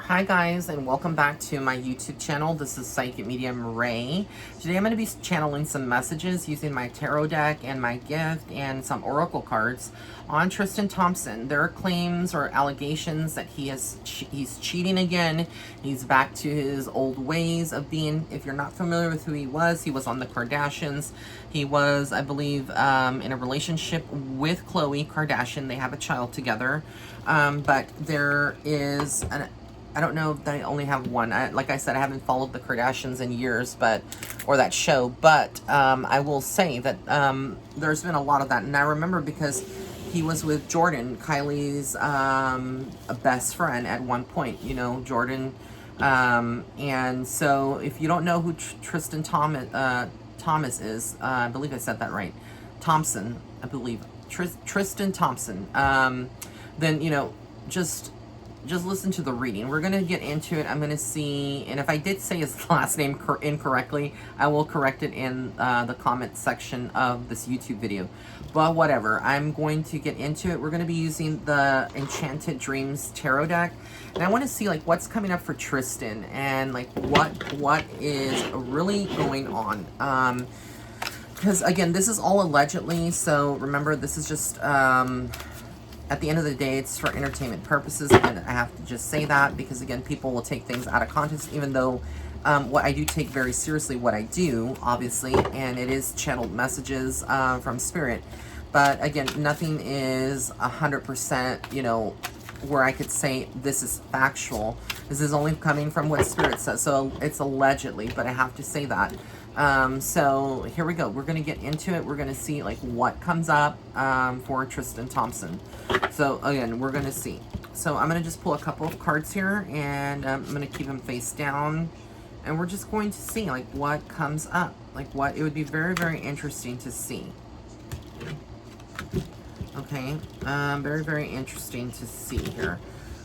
Hi guys, and welcome back to my YouTube channel. This is Psychic Medium Ray. Today I'm going to be channeling some messages using my tarot deck and my gift and some oracle cards on Tristan Thompson. There are claims or allegations that he's cheating again. He's back to his old ways of being. If you're not familiar with who he was on the Kardashians. He was, I believe, in a relationship with Khloe Kardashian. They have a child together, but there is I don't know if they only have one. Like I said, I haven't followed the Kardashians in years, or that show. But I will say that there's been a lot of that, and I remember because he was with Jordan, Kylie's best friend at one point. You know, Jordan, and so if you don't know who Tristan Thomas is, I believe I said that right, Thompson, I believe Tristan Thompson. Then just listen to the reading. We're going to get into it. I'm going to see, and if I did say his last name incorrectly, I will correct it in the comment section of this YouTube video. But whatever, I'm going to get into it. We're going to be using the Enchanted Dreams Tarot deck, and I want to see like what's coming up for Tristan and like what is really going on. Because again, this is all allegedly, so remember, this is just at the end of the day, it's for entertainment purposes, and I have to just say that because, again, people will take things out of context, even though what I do take very seriously what I do, obviously, and it is channeled messages from Spirit. But, again, nothing is 100%, you know, where I could say this is factual. This is only coming from what Spirit says, so it's allegedly, but I have to say that. So here we go. We're going to get into it. We're going to see like what comes up for Tristan Thompson. So again, we're going to see. So I'm going to just pull a couple of cards here, and I'm going to keep them face down, and we're just going to see like what comes up. Like what it would be very, very interesting to see. Okay, very, very interesting to see here.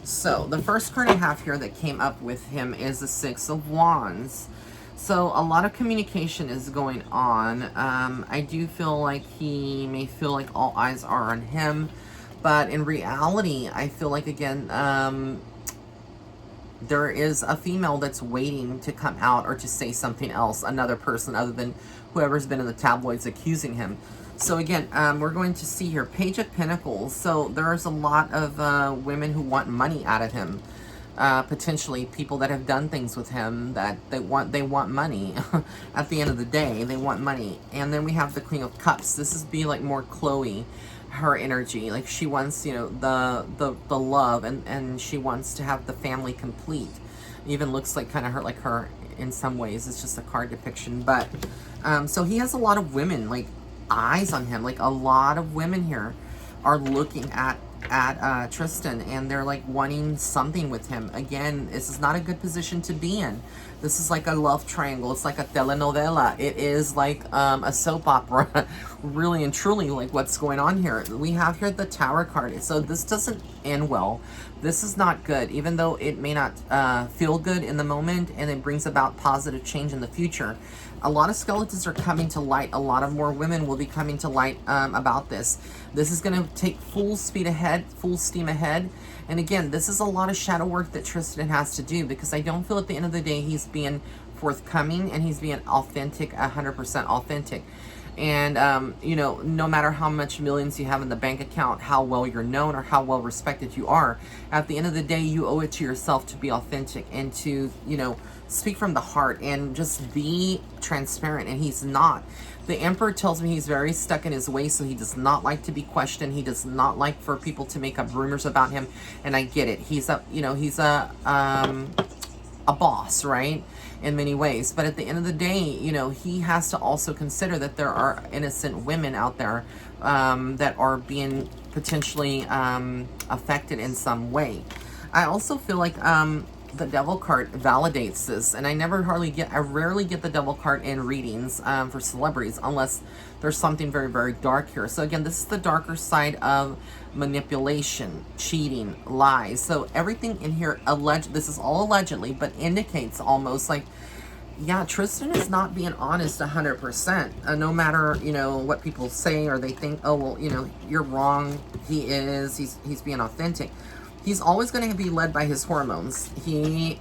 So the first card I have here that came up with him is the Six of Wands. So a lot of communication is going on. I do feel like he may feel like all eyes are on him, but in reality, I feel like, again, there is a female that's waiting to come out or to say something else, another person other than whoever's been in the tabloids accusing him. So again, we're going to see here, Page of Pentacles. So there's a lot of women who want money out of him. Potentially people that have done things with him that they want money. At the end of the day, they want money. And then we have the Queen of Cups. This is be like more Khloe, her energy. Like she wants, you know, the love, and she wants to have the family complete. Even looks like kind of her in some ways. It's just a card depiction, but so he has a lot of women like eyes on him. Like a lot of women here are looking at Tristan, and they're like wanting something with him. Again, this is not a good position to be in. This is like a love triangle. It's like a telenovela. It is like a soap opera. Really and truly, like what's going on here. We have here the Tower card. So this doesn't end well. This is not good, even though it may not feel good in the moment, and it brings about positive change in the future. A lot of skeletons are coming to light. A lot of more women will be coming to light about this. This is going to take full steam ahead. And again, this is a lot of shadow work that Tristan has to do, because I don't feel at the end of the day he's being forthcoming and he's being authentic, 100% authentic. And, you know, no matter how much millions you have in the bank account, how well you're known, or how well respected you are, at the end of the day, you owe it to yourself to be authentic and to, you know, speak from the heart and just be transparent. And he's not. The Emperor tells me he's very stuck in his ways, so he does not like to be questioned. He does not like for people to make up rumors about him. And I get it. He's a, you know, he's a boss, right? In many ways. But at the end of the day, you know, he has to also consider that there are innocent women out there that are being potentially affected in some way. I also feel like the Devil card validates this, and I rarely get the Devil card in readings for celebrities unless there's something very, very dark here. So again, this is the darker side of manipulation, cheating, lies. So everything in here, this is all allegedly, but indicates almost like, yeah, Tristan is not being honest 100%. No matter, you know, what people say or they think, oh, well, you know, you're wrong. He's being authentic. he's always going to be led by his hormones. He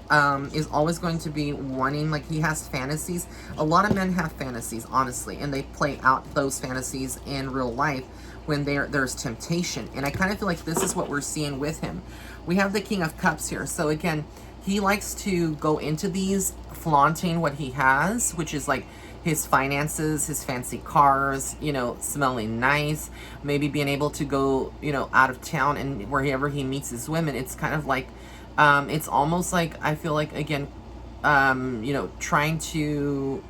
is always going to be wanting, like, he has fantasies. A lot of men have fantasies, honestly, and they play out those fantasies in real life when there's temptation. And I kind of feel like this is what we're seeing with him. We have the King of Cups here. So again, he likes to go into these flaunting what he has, which is like his finances, his fancy cars, you know, smelling nice, maybe being able to go, you know, out of town, and wherever he meets his women, it's kind of like, it's almost like, I feel like, again, you know, trying to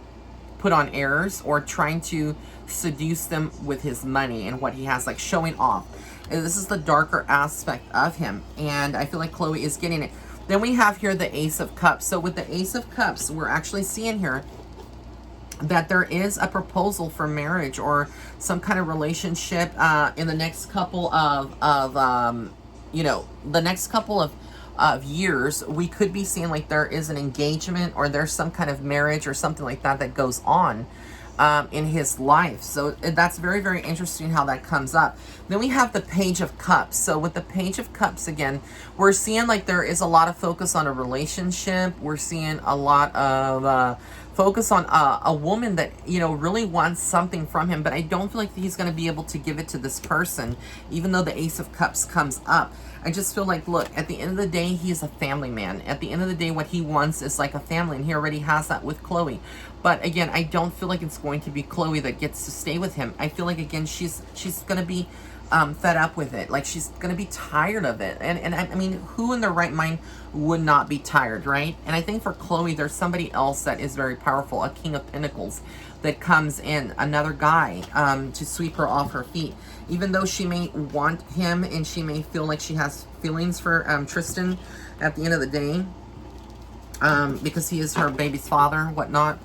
put on airs or trying to seduce them with his money and what he has, like showing off. And this is the darker aspect of him, and I feel like Chloe is getting it. Then we have here the Ace of Cups. So with the Ace of Cups, we're actually seeing here that there is a proposal for marriage or some kind of relationship in the next couple of you know, the next couple of years. We could be seeing like there is an engagement or there's some kind of marriage or something like that that goes on in his life. So that's very, very interesting how that comes up. Then we have the Page of Cups. So with the Page of Cups, again, we're seeing like there is a lot of focus on a relationship. We're seeing a lot of focus on a woman that, you know, really wants something from him, but I don't feel like he's going to be able to give it to this person, even though the Ace of Cups comes up. I just feel like, look, at the end of the day, he's a family man. At the end of the day, what he wants is like a family, and he already has that with Chloe. But again, I don't feel like it's going to be Chloe that gets to stay with him. I feel like, again, she's going to be fed up with it. Like, she's going to be tired of it. And I mean, who in their right mind would not be tired, right? And I think for Chloe, there's somebody else that is very powerful, a King of Pentacles that comes in, another guy to sweep her off her feet. Even though she may want him and she may feel like she has feelings for Tristan at the end of the day, because he is her baby's father, whatnot.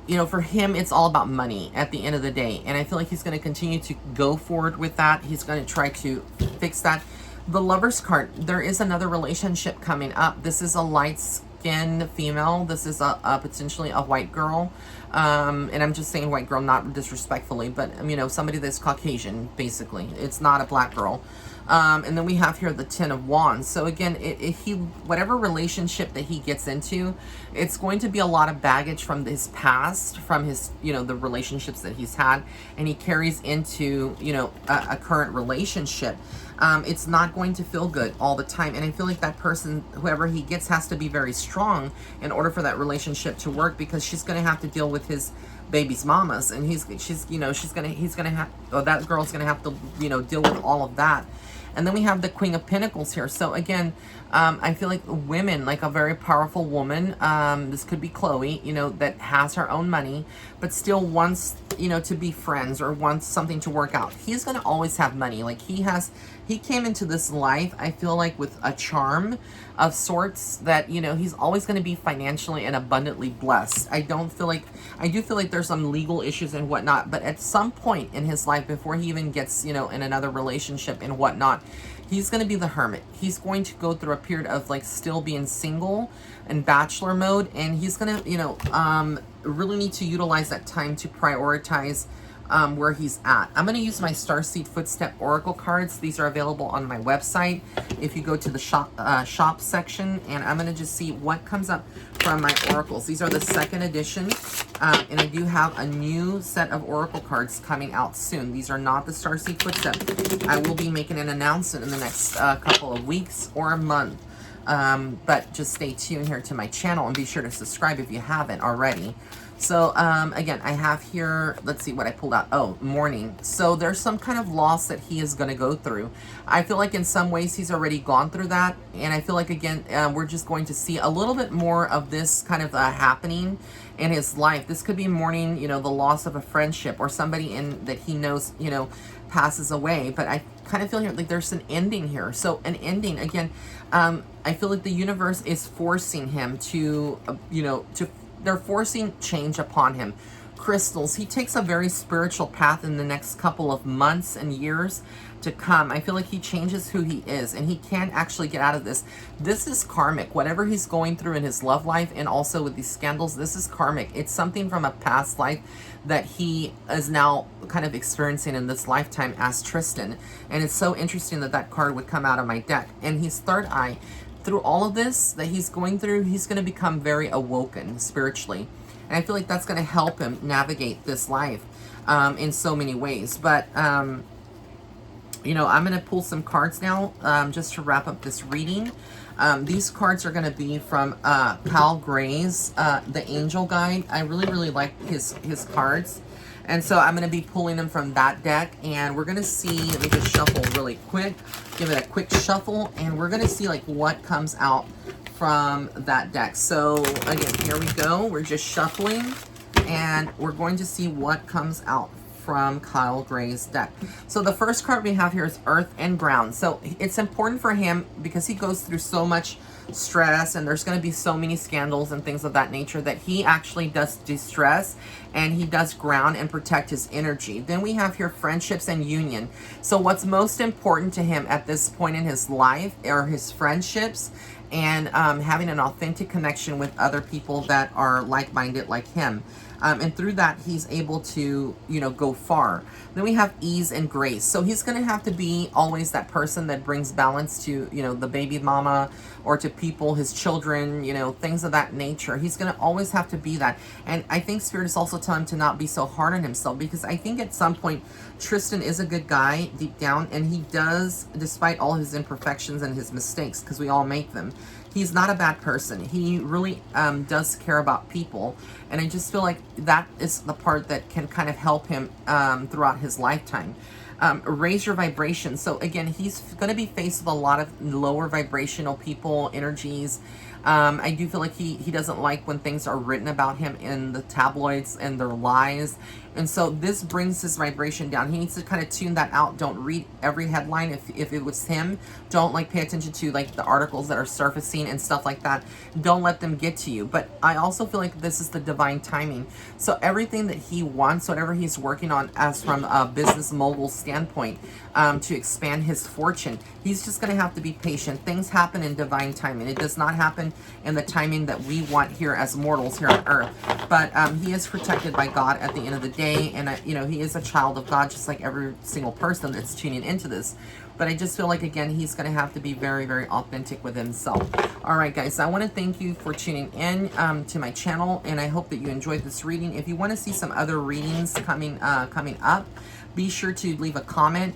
You know, for him, it's all about money at the end of the day. And I feel like he's going to continue to go forward with that. He's going to try to fix that. The Lover's card, there is another relationship coming up. This is a light-skinned female. This is a potentially a white girl. And I'm just saying white girl, not disrespectfully, but, you know, somebody that's Caucasian, basically. It's not a black girl. And then we have here the Ten of Wands. So again, whatever relationship that he gets into, it's going to be a lot of baggage from his past, from his, you know, the relationships that he's had, and he carries into, you know, a current relationship. It's not going to feel good all the time. And I feel like that person, whoever he gets, has to be very strong in order for that relationship to work, because she's going to have to deal with his baby's mamas, and he's gonna have, or that girl's gonna have to, you know, deal with all of that. And then we have the Queen of Pentacles here. So again, I feel like women, like a very powerful woman, this could be Chloe, you know, that has her own money, but still wants, you know, to be friends or wants something to work out. He's going to always have money. Like he came into this life, I feel like, with a charm of sorts that, you know, he's always going to be financially and abundantly blessed. I do feel like there's some legal issues and whatnot, but at some point in his life, before he even gets, you know, in another relationship and whatnot, he's going to be the hermit. He's going to go through a period of like still being single and bachelor mode, and he's going to, you know, really need to utilize that time to prioritize where he's at. I'm going to use my Starseed Footstep Oracle cards. These are available on my website. If you go to the shop section, and I'm going to just see what comes up from my oracles. These are the second edition, and I do have a new set of oracle cards coming out soon. These are not the Starseed Footstep. I will be making an announcement in the next couple of weeks or a month. But just stay tuned here to my channel and be sure to subscribe if you haven't already. So, again, I have here, let's see what I pulled out. Oh, mourning. So there's some kind of loss that he is going to go through. I feel like in some ways he's already gone through that. And I feel like, again, we're just going to see a little bit more of this kind of happening in his life. This could be mourning, you know, the loss of a friendship or somebody that he knows, you know, passes away. But I kind of feel here like there's an ending here. So an ending, again, I feel like the universe is forcing him to, you know, they're forcing change upon him. Crystals. He takes a very spiritual path in the next couple of months and years. to come. I feel like he changes who he is, and he can actually get out of this. This is karmic. Whatever he's going through in his love life, and also with these scandals, this is karmic. It's something from a past life that he is now kind of experiencing in this lifetime as Tristan. And it's so interesting that that card would come out of my deck. And his third eye, through all of this that he's going through, he's going to become very awoken spiritually. And I feel like that's going to help him navigate this life in so many ways. But, you know, I'm going to pull some cards now just to wrap up this reading. These cards are going to be from Kyle Gray's The Angel Guide. I really, really like his cards. And so I'm going to be pulling them from that deck. And we're going to see, let me just shuffle really quick. Give it a quick shuffle. And we're going to see like what comes out from that deck. So again, here we go. We're just shuffling. And we're going to see what comes out from Kyle Gray's deck. So the first card we have here is Earth and Ground. So it's important for him because he goes through so much stress, and there's going to be so many scandals and things of that nature, that he actually does distress and he does ground and protect his energy. Then we have here friendships and union. So what's most important to him at this point in his life are his friendships and having an authentic connection with other people that are like-minded like him. And through that, he's able to, you know, go far. Then we have ease and grace. So he's going to have to be always that person that brings balance to, you know, the baby mama or to people, his children, you know, things of that nature. He's going to always have to be that. And I think Spirit is also telling him to not be so hard on himself, because I think at some point, Tristan is a good guy deep down, and he does, despite all his imperfections and his mistakes, because we all make them, he's not a bad person. He really does care about people. And I just feel like that is the part that can kind of help him throughout his lifetime. Raise your vibration. So again, he's going to be faced with a lot of lower vibrational people, energies. I do feel like he doesn't like when things are written about him in the tabloids and their lies. And so this brings his vibration down. He needs to kind of tune that out. Don't read every headline. If it was him, don't like pay attention to like the articles that are surfacing and stuff like that. Don't let them get to you. But I also feel like this is the divine timing. So everything that he wants, whatever he's working on as from a business mogul standpoint, to expand his fortune, he's just going to have to be patient. Things happen in divine timing. It does not happen in the timing that we want here as mortals here on earth. But he is protected by God at the end of the day, and you know, he is a child of God, just like every single person that's tuning into this. But I just feel like, again, he's going to have to be very, very authentic with himself. All right, guys, I want to thank you for tuning in to my channel, and I hope that you enjoyed this reading. If you want to see some other readings coming up, be sure to leave a comment.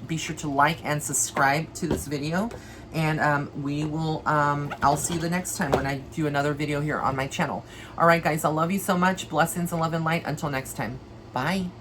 Be sure to like and subscribe to this video. And we will, I'll see you the next time when I do another video here on my channel. All right, guys, I love you so much. Blessings and love and light. Until next time. Bye.